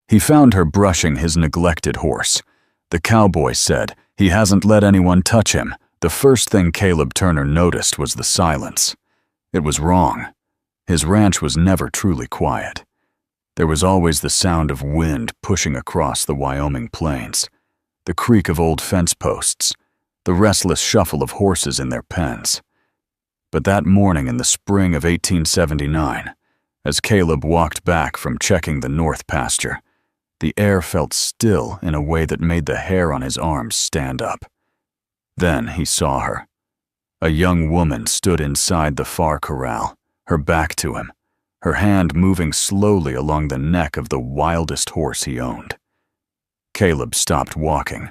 He found her brushing his neglected horse. The cowboy said he hasn't let anyone touch him. The first thing Caleb Turner noticed was the silence. It was wrong. His ranch was never truly quiet. There was always the sound of wind pushing across the Wyoming plains, the creak of old fence posts, the restless shuffle of horses in their pens. But that morning in the spring of 1879, as Caleb walked back from checking the north pasture, the air felt still in a way that made the hair on his arms stand up. Then he saw her. A young woman stood inside the far corral, her back to him, her hand moving slowly along the neck of the wildest horse he owned. Caleb stopped walking.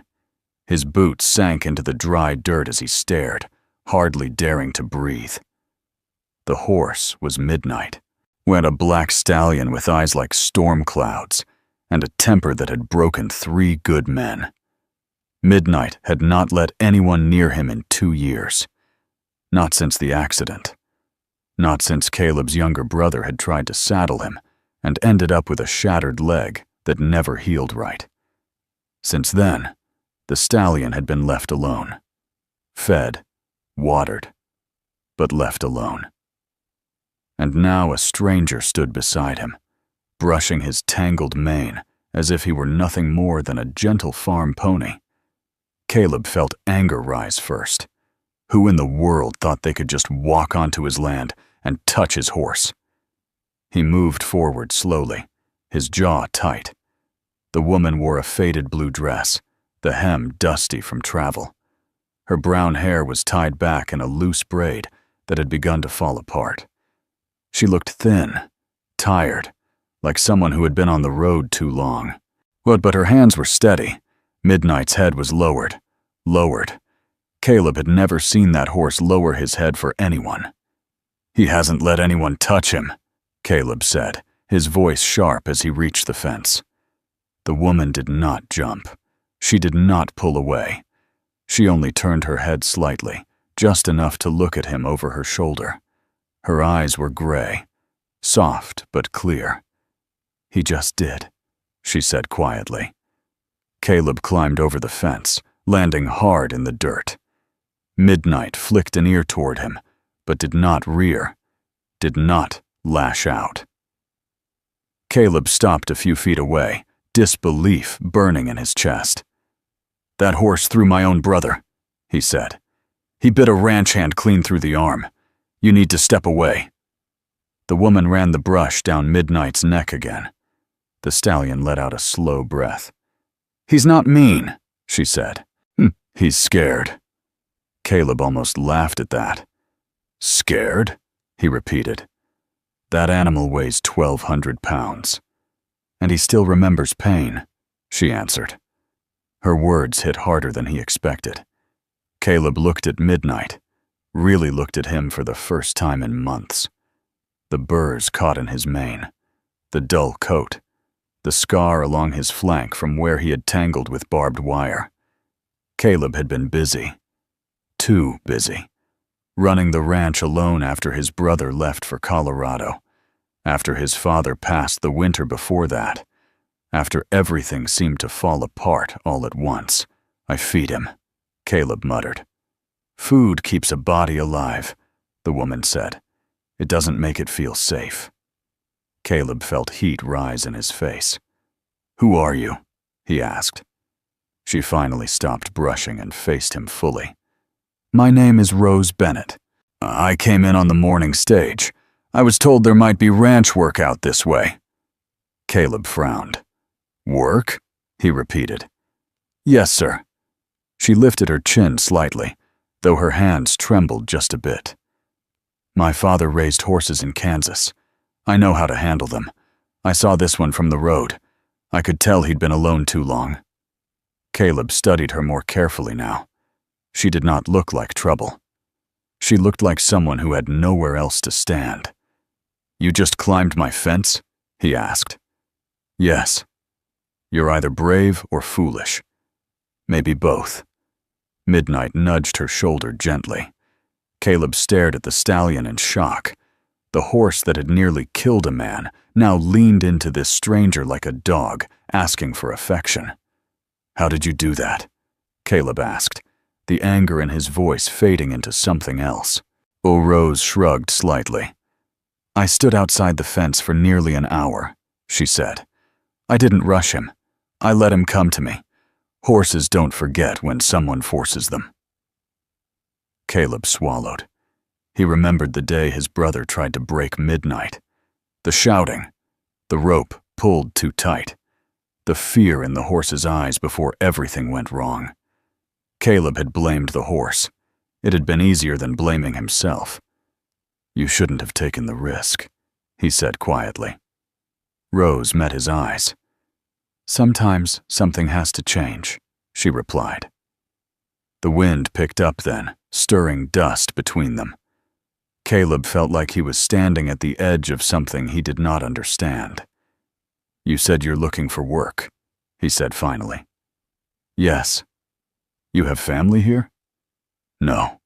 His boots sank into the dry dirt as he stared, hardly daring to breathe. The horse was Midnight, went a black stallion with eyes like storm clouds and a temper that had broken 3 good men. Midnight had not let anyone near him in 2 years. Not since the accident. Not since Caleb's younger brother had tried to saddle him and ended up with a shattered leg that never healed right. Since then, the stallion had been left alone. Fed, watered, but left alone. And now a stranger stood beside him, brushing his tangled mane as if he were nothing more than a gentle farm pony. Caleb felt anger rise first. Who in the world thought they could just walk onto his land and touch his horse? He moved forward slowly, his jaw tight. The woman wore a faded blue dress, the hem dusty from travel. Her brown hair was tied back in a loose braid that had begun to fall apart. She looked thin, tired, like someone who had been on the road too long. But her hands were steady. Midnight's head was lowered. Caleb had never seen that horse lower his head for anyone. "He hasn't let anyone touch him," Caleb said, his voice sharp as he reached the fence. The woman did not jump. She did not pull away. She only turned her head slightly, just enough to look at him over her shoulder. Her eyes were gray, soft but clear. "He just did," she said quietly. Caleb climbed over the fence, landing hard in the dirt. Midnight flicked an ear toward him, but did not rear, did not lash out. Caleb stopped a few feet away, disbelief burning in his chest. "That horse threw my own brother," he said. "He bit a ranch hand clean through the arm. You need to step away." The woman ran the brush down Midnight's neck again. The stallion let out a slow breath. "He's not mean," she said. "He's scared." Caleb almost laughed at that. "Scared?" he repeated. "That animal weighs 1,200 pounds. And he still remembers pain," she answered. Her words hit harder than he expected. Caleb looked at Midnight, really looked at him for the first time in months. The burrs caught in his mane, the dull coat, the scar along his flank from where he had tangled with barbed wire. Caleb had been busy, too busy, running the ranch alone after his brother left for Colorado, after his father passed the winter before that, after everything seemed to fall apart all at once. "I feed him," Caleb muttered. "Food keeps a body alive," the woman said. "It doesn't make it feel safe." Caleb felt heat rise in his face. "Who are you?" he asked. She finally stopped brushing and faced him fully. "My name is Rose Bennett. I came in on the morning stage. I was told there might be ranch work out this way." Caleb frowned. "Work?" he repeated. "Yes, sir." She lifted her chin slightly, though her hands trembled just a bit. "My father raised horses in Kansas. I know how to handle them. I saw this one from the road. I could tell he'd been alone too long." Caleb studied her more carefully now. She did not look like trouble. She looked like someone who had nowhere else to stand. "You just climbed my fence?" he asked. "Yes. You're either brave or foolish. Maybe both." Midnight nudged her shoulder gently. Caleb stared at the stallion in shock. The horse that had nearly killed a man now leaned into this stranger like a dog, asking for affection. "How did you do that?" Caleb asked, the anger in his voice fading into something else. Rose shrugged slightly. "I stood outside the fence for nearly an hour," she said. "I didn't rush him. I let him come to me. Horses don't forget when someone forces them." Caleb swallowed. He remembered the day his brother tried to break Midnight. The shouting, the rope pulled too tight, the fear in the horse's eyes before everything went wrong. Caleb had blamed the horse. It had been easier than blaming himself. "You shouldn't have taken the risk," he said quietly. Rose met his eyes. "Sometimes something has to change," she replied. The wind picked up then, stirring dust between them. Caleb felt like he was standing at the edge of something he did not understand. "You said you're looking for work," he said finally. "Yes." "You have family here?" "No."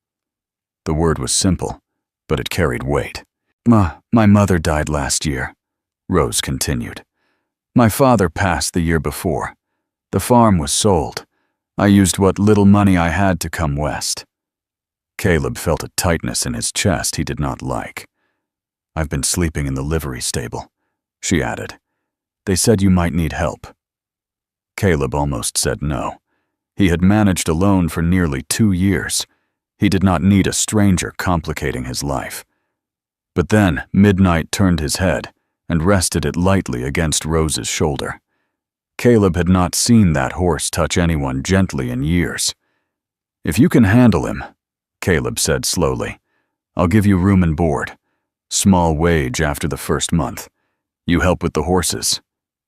The word was simple, but it carried weight. My mother died last year," Rose continued. "My father passed the year before. The farm was sold. I used what little money I had to come west." Caleb felt a tightness in his chest he did not like. "I've been sleeping in the livery stable," she added. "They said you might need help." Caleb almost said no. He had managed alone for nearly 2 years. He did not need a stranger complicating his life. But then Midnight turned his head and rested it lightly against Rose's shoulder. Caleb had not seen that horse touch anyone gently in years. "If you can handle him," Caleb said slowly, "I'll give you room and board. Small wage after the first month. You help with the horses.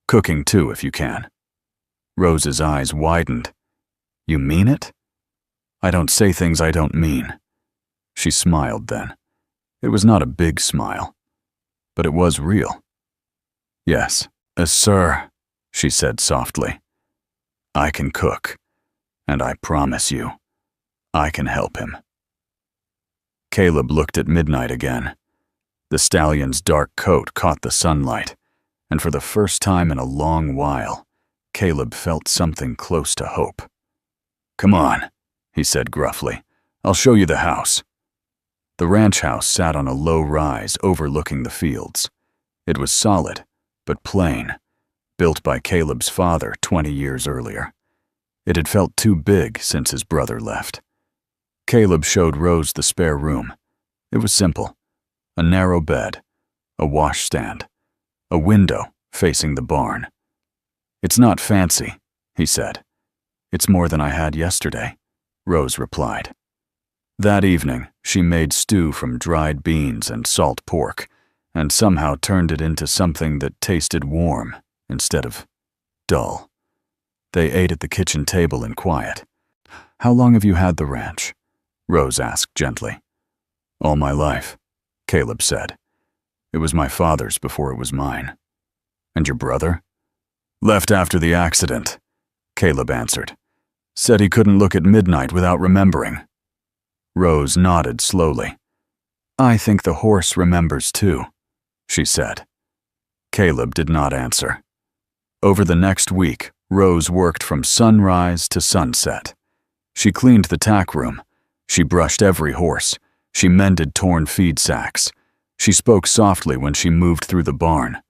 Cooking too, if you can." Rose's eyes widened. "You mean it?" "I don't say things I don't mean." She smiled then. It was not a big smile, but it was real. "Yes, sir," she said softly. "I can cook, and I promise you, I can help him." Caleb looked at Midnight again. The stallion's dark coat caught the sunlight, and for the first time in a long while, Caleb felt something close to hope. "Come on," he said gruffly. "I'll show you the house." The ranch house sat on a low rise overlooking the fields. It was solid, but plain, built by Caleb's father 20 years earlier. It had felt too big since his brother left. Caleb showed Rose the spare room. It was simple. A narrow bed, a washstand, a window facing the barn. "It's not fancy," he said. "It's more than I had yesterday," Rose replied. That evening, she made stew from dried beans and salt pork, and somehow turned it into something that tasted warm instead of dull. They ate at the kitchen table in quiet. "How long have you had the ranch?" Rose asked gently. "All my life," Caleb said. "It was my father's before it was mine." "And your brother?" "Left after the accident," Caleb answered. "Said he couldn't look at Midnight without remembering." Rose nodded slowly. "I think the horse remembers too," she said. Caleb did not answer. Over the next week, Rose worked from sunrise to sunset. She cleaned the tack room. She brushed every horse. She mended torn feed sacks. She spoke softly when she moved through the barn.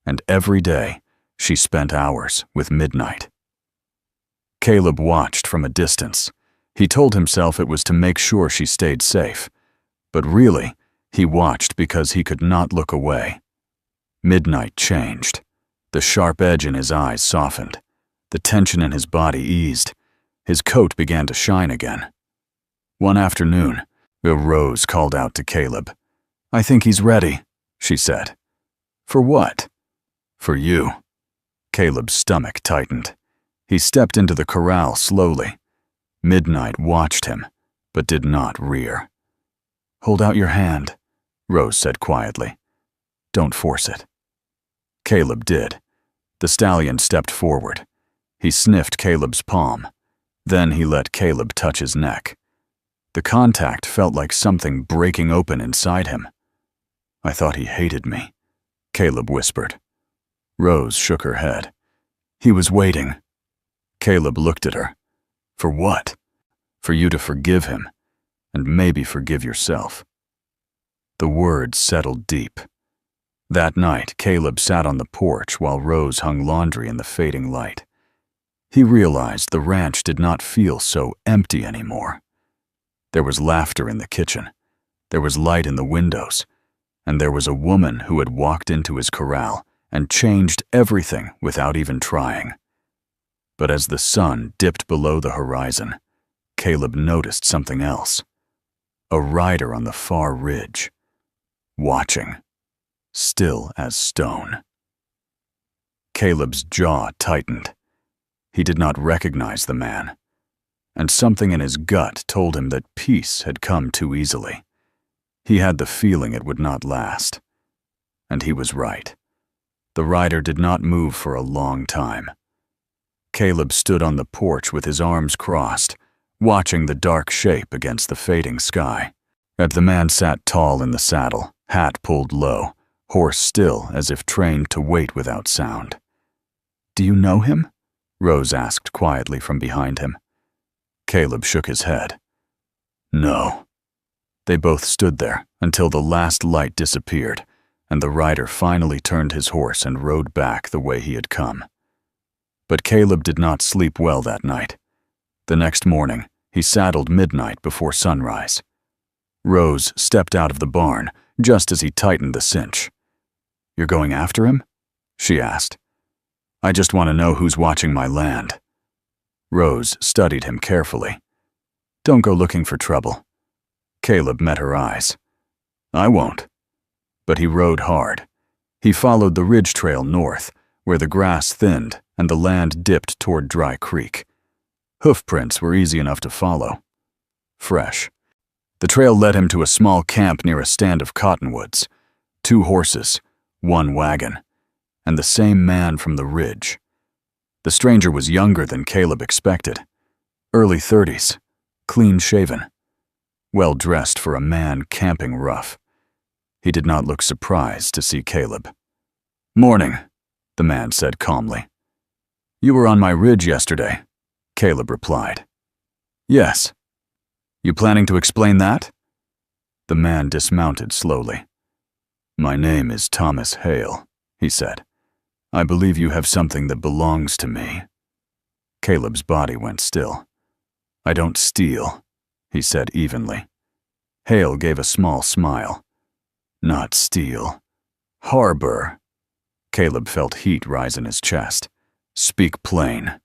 And every day, she spent hours with Midnight. Caleb watched from a distance. He told himself it was to make sure she stayed safe. But really, he watched because he could not look away. Midnight changed. The sharp edge in his eyes softened. The tension in his body eased. His coat began to shine again. One afternoon, Rose called out to Caleb. "I think he's ready," she said. "For what?" "For you." Caleb's stomach tightened. He stepped into the corral slowly. Midnight watched him, but did not rear. "Hold out your hand," Rose said quietly. "Don't force it." Caleb did. The stallion stepped forward. He sniffed Caleb's palm. Then he let Caleb touch his neck. The contact felt like something breaking open inside him. I thought he hated me, Caleb whispered. Rose shook her head. He was waiting. Caleb looked at her. For what? For you to forgive him, and maybe forgive yourself. The words settled deep. That night, Caleb sat on the porch while Rose hung laundry in the fading light. He realized the ranch did not feel so empty anymore. There was laughter in the kitchen. There was light in the windows. And there was a woman who had walked into his corral and changed everything without even trying. But as the sun dipped below the horizon, Caleb noticed something else. A rider on the far ridge, watching, still as stone. Caleb's jaw tightened. He did not recognize the man, and something in his gut told him that peace had come too easily. He had the feeling it would not last. And he was right. The rider did not move for a long time. Caleb stood on the porch with his arms crossed, watching the dark shape against the fading sky. The man sat tall in the saddle, hat pulled low, horse still as if trained to wait without sound. "Do you know him?" Rose asked quietly from behind him. Caleb shook his head. "No." They both stood there until the last light disappeared, and the rider finally turned his horse and rode back the way he had come. But Caleb did not sleep well that night. The next morning, he saddled midnight before sunrise. Rose stepped out of the barn just as he tightened the cinch. "You're going after him?" she asked. "I just want to know who's watching my land." Rose studied him carefully. "Don't go looking for trouble." Caleb met her eyes. "I won't." But he rode hard. He followed the ridge trail north, where the grass thinned and the land dipped toward Dry Creek. Hoofprints were easy enough to follow. Fresh. The trail led him to a small camp near a stand of cottonwoods. 2 horses, 1 wagon, and the same man from the ridge. The stranger was younger than Caleb expected. Early 30s, clean-shaven. Well-dressed for a man camping rough. He did not look surprised to see Caleb. "Morning," the man said calmly. "You were on my ridge yesterday," Caleb replied. "Yes." "You planning to explain that?" The man dismounted slowly. "My name is Thomas Hale," he said. "I believe you have something that belongs to me." Caleb's body went still. "I don't steal," he said evenly. Hale gave a small smile. "Not steal. Harbor." Caleb felt heat rise in his chest. "Speak plain."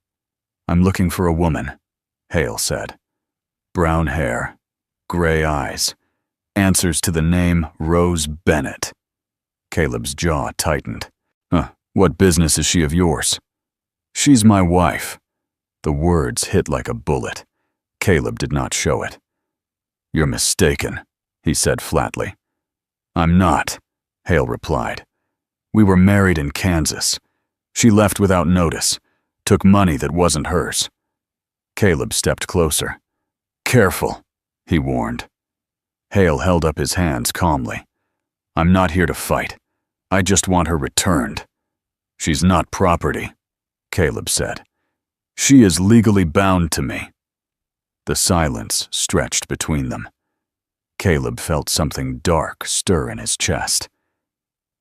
"I'm looking for a woman," Hale said. "Brown hair, gray eyes, answers to the name Rose Bennett." Caleb's jaw tightened. What business is she of yours?" "She's my wife." The words hit like a bullet. Caleb did not show it. "You're mistaken," he said flatly. "I'm not," Hale replied. "We were married in Kansas. She left without notice, took money that wasn't hers." Caleb stepped closer. "Careful," he warned. Hale held up his hands calmly. "I'm not here to fight. I just want her returned." "She's not property," Caleb said. "She is legally bound to me." The silence stretched between them. Caleb felt something dark stir in his chest.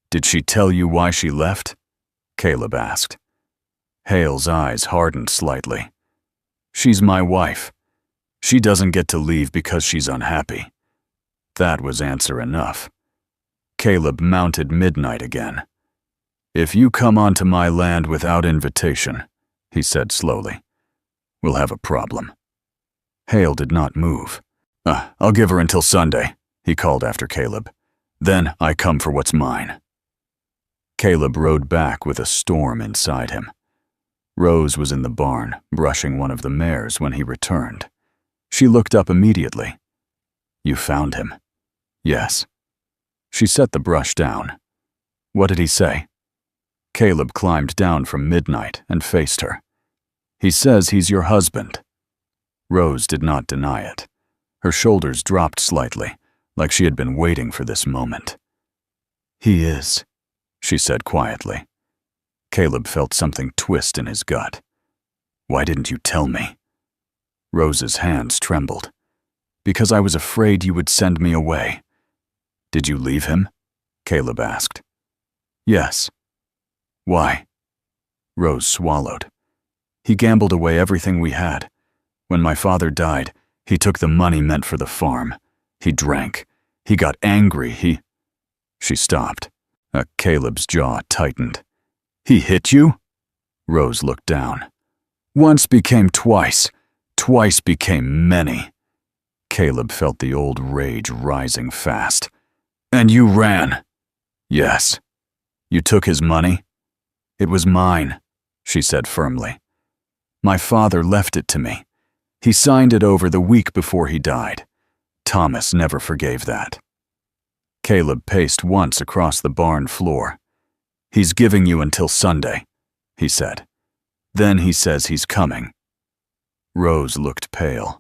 "Did she tell you why she left?" Caleb asked. Hale's eyes hardened slightly. "She's my wife. She doesn't get to leave because she's unhappy." That was answer enough. Caleb mounted midnight again. "If you come onto my land without invitation," he said slowly, "we'll have a problem." Hale did not move. I'll give her until Sunday," he called after Caleb. "Then I come for what's mine." Caleb rode back with a storm inside him. Rose was in the barn, brushing one of the mares when he returned. She looked up immediately. "You found him?" "Yes." She set the brush down. "What did he say?" Caleb climbed down from midnight and faced her. "He says he's your husband." Rose did not deny it. Her shoulders dropped slightly, like she had been waiting for this moment. He is, she said quietly. Caleb felt something twist in his gut. Why didn't you tell me? Rose's hands trembled. Because I was afraid you would send me away. Did you leave him? Caleb asked. Yes. Why? Rose swallowed. He gambled away everything we had. When my father died, he took the money meant for the farm. He drank. He got angry. She stopped. Caleb's jaw tightened. He hit you? Rose looked down. Once became twice. Twice became many. Caleb felt the old rage rising fast. And you ran? Yes. You took his money? It was mine, she said firmly. My father left it to me. He signed it over the week before he died. Thomas never forgave that. Caleb paced once across the barn floor. He's giving you until Sunday, he said. Then he says he's coming. Rose looked pale.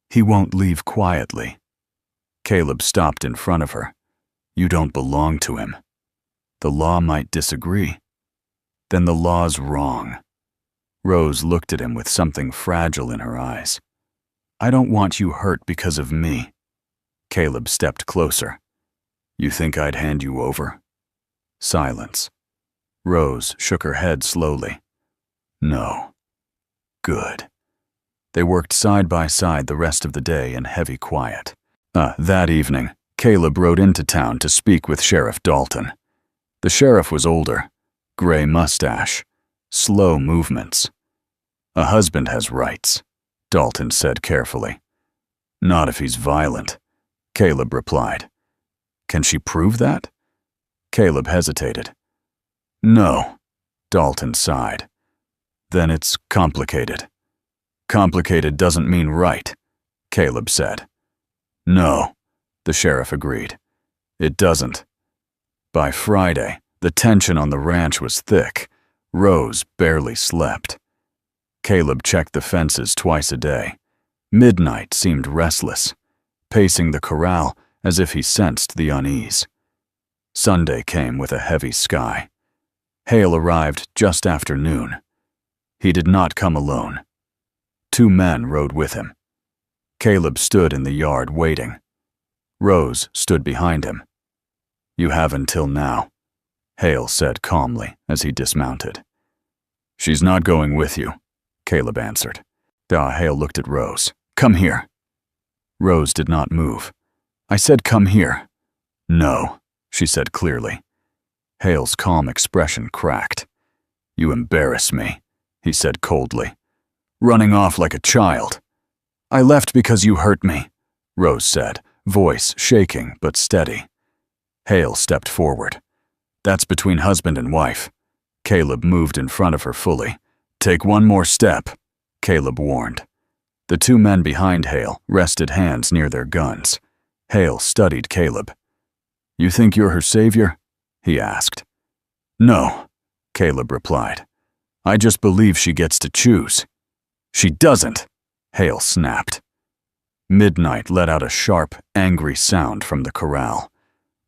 He won't leave quietly. Caleb stopped in front of her. You don't belong to him. The law might disagree. Then the law's wrong. Rose looked at him with something fragile in her eyes. I don't want you hurt because of me. Caleb stepped closer. You think I'd hand you over? Silence. Rose shook her head slowly. No. Good. They worked side by side the rest of the day in heavy quiet. That evening, Caleb rode into town to speak with Sheriff Dalton. The sheriff was older, gray mustache, slow movements. A husband has rights, Dalton said carefully. Not if he's violent, Caleb replied. Can she prove that? Caleb hesitated. No, Dalton sighed. Then it's complicated. Complicated doesn't mean right, Caleb said. No, the sheriff agreed. It doesn't. By Friday, the tension on the ranch was thick. Rose barely slept. Caleb checked the fences twice a day. Midnight seemed restless, pacing the corral as if he sensed the unease. Sunday came with a heavy sky. Hale arrived just after noon. He did not come alone. 2 men rode with him. Caleb stood in the yard waiting. Rose stood behind him. You have until now, Hale said calmly as he dismounted. She's not going with you, Caleb answered. Hale looked at Rose. Come here. Rose did not move. I said come here. No, she said clearly. Hale's calm expression cracked. You embarrass me, he said coldly. Running off like a child. I left because you hurt me, Rose said, voice shaking but steady. Hale stepped forward. That's between husband and wife. Caleb moved in front of her fully. Take one more step, Caleb warned. The 2 men behind Hale rested hands near their guns. Hale studied Caleb. You think you're her savior? He asked. No, Caleb replied. I just believe she gets to choose. She doesn't, Hale snapped. Midnight let out a sharp, angry sound from the corral.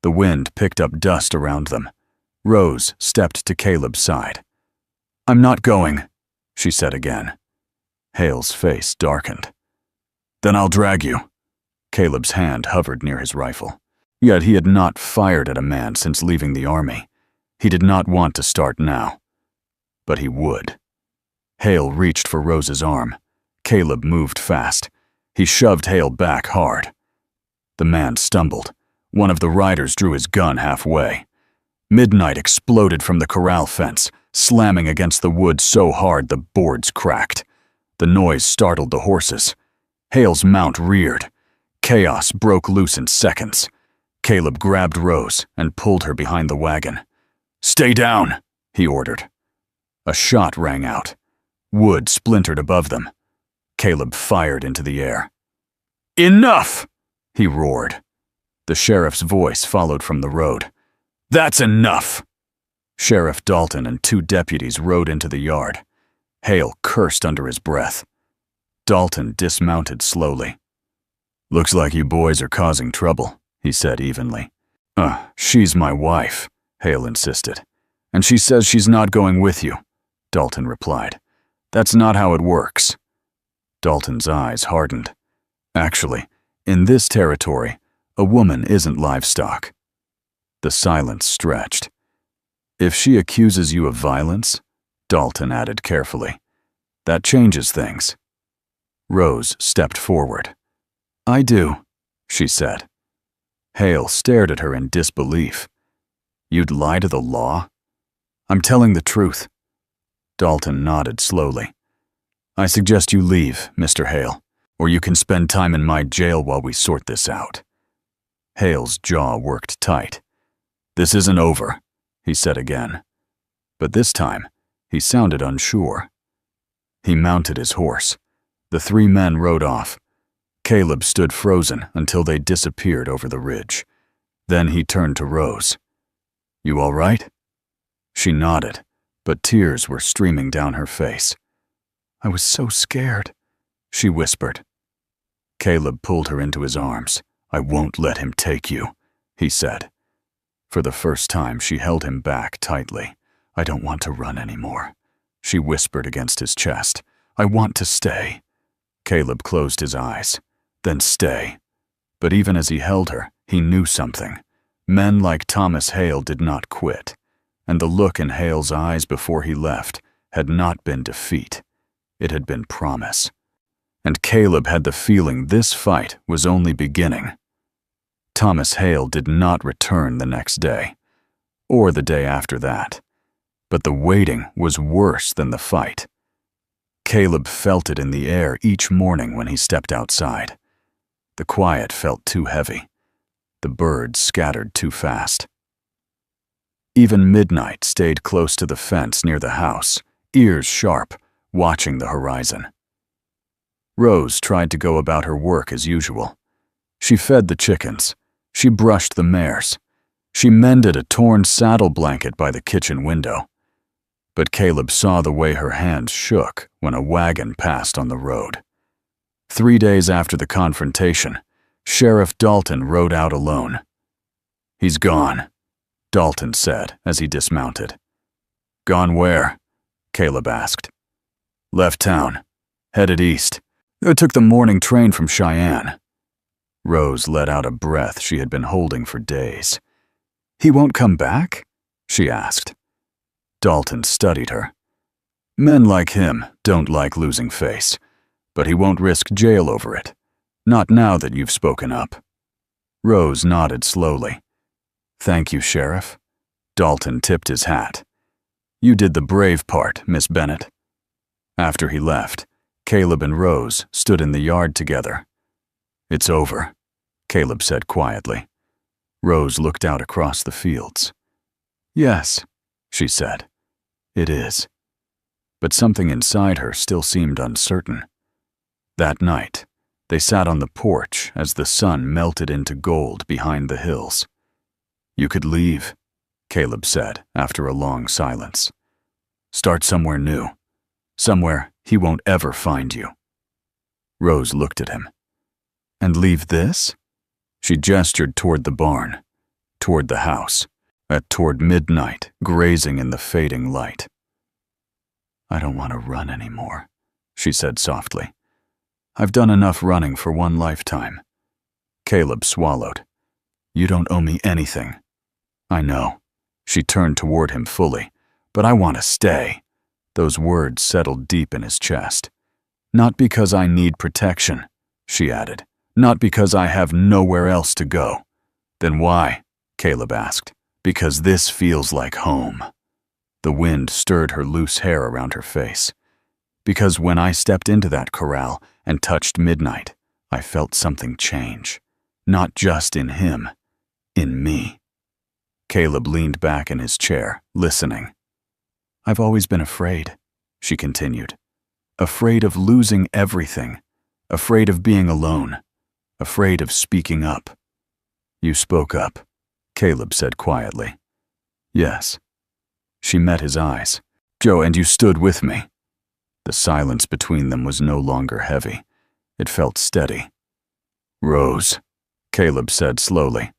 The wind picked up dust around them. Rose stepped to Caleb's side. I'm not going, she said again. Hale's face darkened. Then I'll drag you. Caleb's hand hovered near his rifle. Yet he had not fired at a man since leaving the army. He did not want to start now. But he would. Hale reached for Rose's arm. Caleb moved fast. He shoved Hale back hard. The man stumbled. One of the riders drew his gun halfway. Midnight exploded from the corral fence, slamming against the wood so hard the boards cracked. The noise startled the horses. Hale's mount reared. Chaos broke loose in seconds. Caleb grabbed Rose and pulled her behind the wagon. Stay down, he ordered. A shot rang out. Wood splintered above them. Caleb fired into the air. Enough, he roared. The sheriff's voice followed from the road. That's enough! Sheriff Dalton and 2 deputies rode into the yard. Hale cursed under his breath. Dalton dismounted slowly. Looks like you boys are causing trouble, he said evenly. She's my wife," Hale insisted. "And she says she's not going with you," Dalton replied. "That's not how it works." Dalton's eyes hardened. Actually, in this territory, a woman isn't livestock. The silence stretched. "If she accuses you of violence," Dalton added carefully, "that changes things." Rose stepped forward. "I do," she said. Hale stared at her in disbelief. "You'd lie to the law?" "I'm telling the truth." Dalton nodded slowly. "I suggest you leave, Mr. Hale, or you can spend time in my jail while we sort this out." Hale's jaw worked tight. "This isn't over," he said again. But this time, he sounded unsure. He mounted his horse. The three men rode off. Caleb stood frozen until they disappeared over the ridge. Then he turned to Rose. "You all right?" She nodded, but tears were streaming down her face. "I was so scared," she whispered. Caleb pulled her into his arms. "I won't let him take you," he said. For the first time, she held him back tightly. "I don't want to run anymore," she whispered against his chest. "I want to stay." Caleb closed his eyes. "Then stay." But even as he held her, he knew something. Men like Thomas Hale did not quit, and the look in Hale's eyes before he left had not been defeat. It had been promise. And Caleb had the feeling this fight was only beginning. Thomas Hale did not return the next day, or the day after that. But the waiting was worse than the fight. Caleb felt it in the air each morning when he stepped outside. The quiet felt too heavy. The birds scattered too fast. Even Midnight stayed close to the fence near the house, ears sharp, watching the horizon. Rose tried to go about her work as usual. She fed the chickens. She brushed the mares. She mended a torn saddle blanket by the kitchen window. But Caleb saw the way her hands shook when a wagon passed on the road. 3 days after the confrontation, Sheriff Dalton rode out alone. "He's gone," Dalton said as he dismounted. "Gone where?" Caleb asked. "Left town. Headed east. I took the morning train from Cheyenne." Rose let out a breath she had been holding for days. "He won't come back?" she asked. Dalton studied her. "Men like him don't like losing face, but he won't risk jail over it. Not now that you've spoken up." Rose nodded slowly. "Thank you, Sheriff." Dalton tipped his hat. "You did the brave part, Miss Bennett." After he left, Caleb and Rose stood in the yard together. "It's over," Caleb said quietly. Rose looked out across the fields. "Yes," she said, "it is." But something inside her still seemed uncertain. That night, they sat on the porch as the sun melted into gold behind the hills. "You could leave," Caleb said after a long silence. "Start somewhere new. Somewhere he won't ever find you." Rose looked at him. "And leave this?" She gestured toward the barn, toward the house, toward Midnight grazing in the fading light. "I don't want to run anymore," she said softly. "I've done enough running for one lifetime." Caleb swallowed. "You don't owe me anything." "I know." She turned toward him fully. "But I want to stay." Those words settled deep in his chest. "Not because I need protection," she added. "Not because I have nowhere else to go." "Then why?" Caleb asked. "Because this feels like home." The wind stirred her loose hair around her face. "Because when I stepped into that corral and touched Midnight, I felt something change. Not just in him, in me." Caleb leaned back in his chair, listening. "I've always been afraid," she continued. "Afraid of losing everything. Afraid of being alone. Afraid of speaking up." "You spoke up," Caleb said quietly. "Yes." She met his eyes. "Joe, and you stood with me." The silence between them was no longer heavy. It felt steady. "Rose," Caleb said slowly,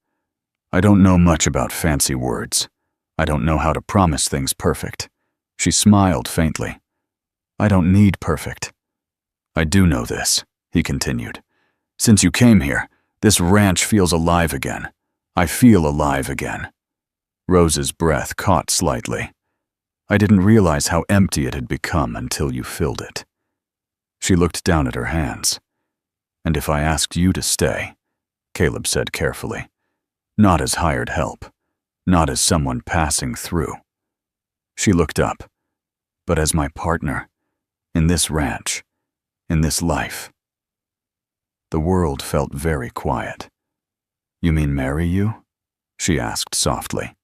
I don't know much about fancy words. I don't know how to promise things perfect. She smiled faintly. I don't need perfect. I do know this, he continued. Since you came here, this ranch feels alive again. I feel alive again. Rose's breath caught slightly. I didn't realize how empty it had become until you filled it. She looked down at her hands. And if I asked you to stay, Caleb said carefully, not as hired help, not as someone passing through. She looked up, but as my partner, in this ranch, in this life. The world felt very quiet. You mean marry you? She asked softly.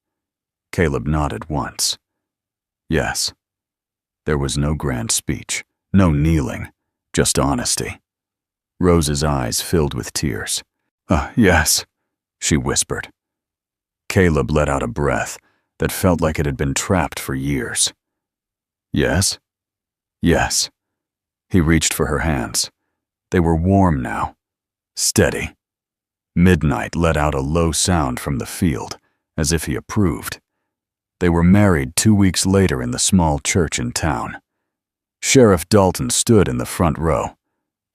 Caleb nodded once. Yes. There was no grand speech, no kneeling, just honesty. Rose's eyes filled with tears. Yes, she whispered. Caleb let out a breath that felt like it had been trapped for years. Yes? Yes. He reached for her hands. They were warm now. Steady. Midnight let out a low sound from the field, as if he approved. They were married 2 weeks later in the small church in town. Sheriff Dalton stood in the front row.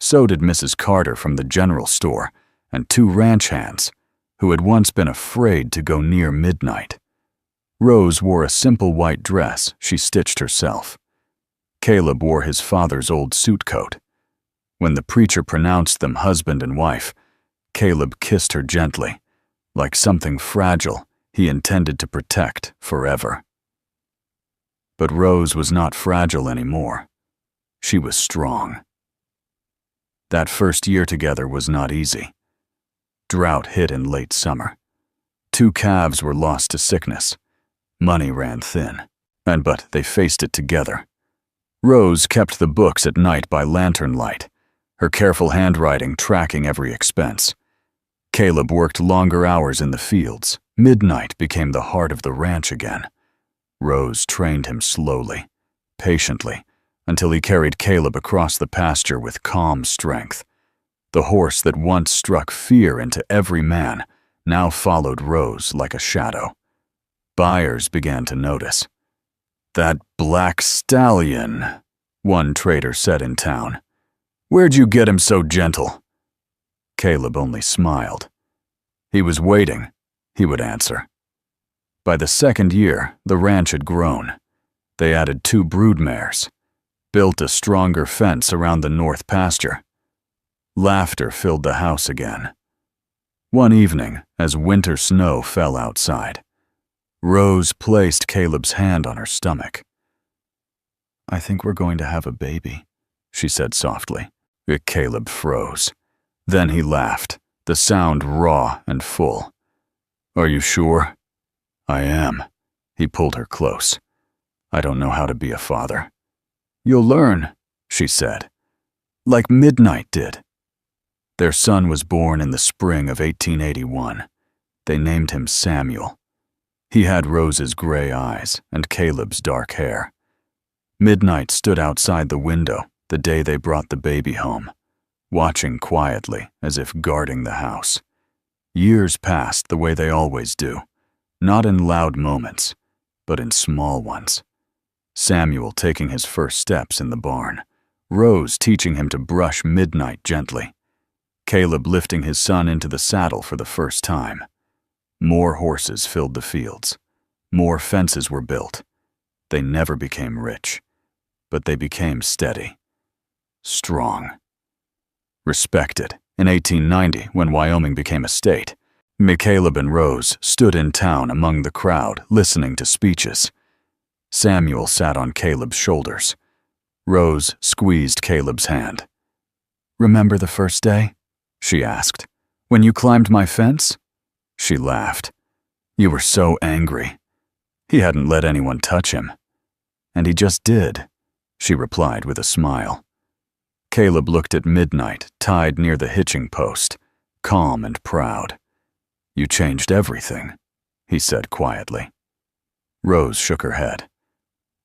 So did Mrs. Carter from the general store, and 2 ranch hands, who had once been afraid to go near midnight. Rose wore a simple white dress she stitched herself. Caleb wore his father's old suit coat. When the preacher pronounced them husband and wife, Caleb kissed her gently, like something fragile he intended to protect forever. But Rose was not fragile anymore. She was strong. That first year together was not easy. Drought hit in late summer. 2 calves were lost to sickness. Money ran thin, but they faced it together. Rose kept the books at night by lantern light, her careful handwriting tracking every expense. Caleb worked longer hours in the fields. Midnight became the heart of the ranch again. Rose trained him slowly, patiently, until he carried Caleb across the pasture with calm strength. The horse that once struck fear into every man now followed Rose like a shadow. Buyers began to notice. That black stallion, one trader said in town. Where'd you get him so gentle? Caleb only smiled. He was waiting, he would answer. By the 2nd year, the ranch had grown. They added 2 broodmares, built a stronger fence around the north pasture. Laughter filled the house again. One evening, as winter snow fell outside, Rose placed Caleb's hand on her stomach. I think we're going to have a baby, she said softly. Caleb froze. Then he laughed, the sound raw and full. Are you sure? I am. He pulled her close. I don't know how to be a father. You'll learn, she said, like Midnight did. Their son was born in the spring of 1881. They named him Samuel. He had Rose's gray eyes and Caleb's dark hair. Midnight stood outside the window the day they brought the baby home, watching quietly as if guarding the house. Years passed the way they always do, not in loud moments, but in small ones. Samuel taking his first steps in the barn, Rose teaching him to brush Midnight gently, Caleb lifting his son into the saddle for the first time. More horses filled the fields. More fences were built. They never became rich, but they became steady, strong, respected. In 1890, when Wyoming became a state, Caleb and Rose stood in town among the crowd listening to speeches. Samuel sat on Caleb's shoulders. Rose squeezed Caleb's hand. Remember the first day? She asked. When you climbed my fence? She laughed. You were so angry. He hadn't let anyone touch him. And he just did, she replied with a smile. Caleb looked at Midnight, tied near the hitching post, calm and proud. You changed everything, he said quietly. Rose shook her head.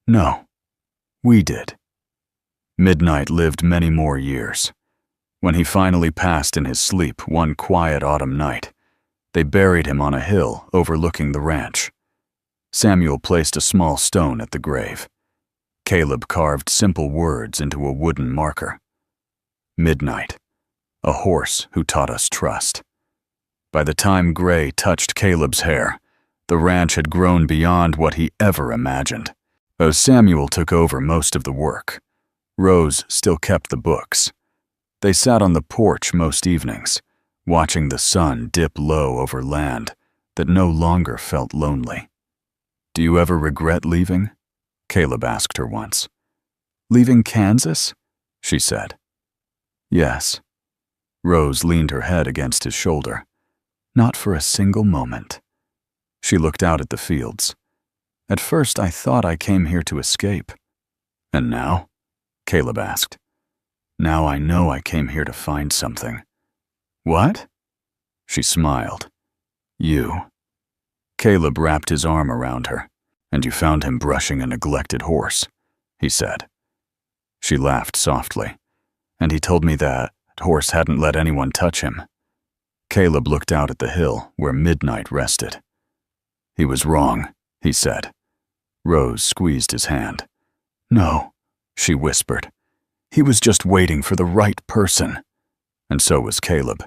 No, we did. Midnight lived many more years. When he finally passed in his sleep one quiet autumn night, They buried him on a hill overlooking the ranch. Samuel placed a small stone at the grave. Caleb carved simple words into a wooden marker. Midnight, a horse who taught us trust. By the time gray touched Caleb's hair, the ranch had grown beyond what he ever imagined. As Samuel took over most of the work, Rose still kept the books. They sat on the porch most evenings, watching the sun dip low over land that no longer felt lonely. "Do you ever regret leaving?" Caleb asked her once. "Leaving Kansas?" she said. "Yes." Rose leaned her head against his shoulder. "Not for a single moment." She looked out at the fields. "At first I thought I came here to escape." "And now?" Caleb asked. "Now I know I came here to find something." "What?" She smiled. "You." Caleb wrapped his arm around her. "And you found him brushing a neglected horse," he said. She laughed softly. "And he told me that horse hadn't let anyone touch him." Caleb looked out at the hill where midnight rested. "He was wrong," he said. Rose squeezed his hand. "No," she whispered. "He was just waiting for the right person." And so was Caleb.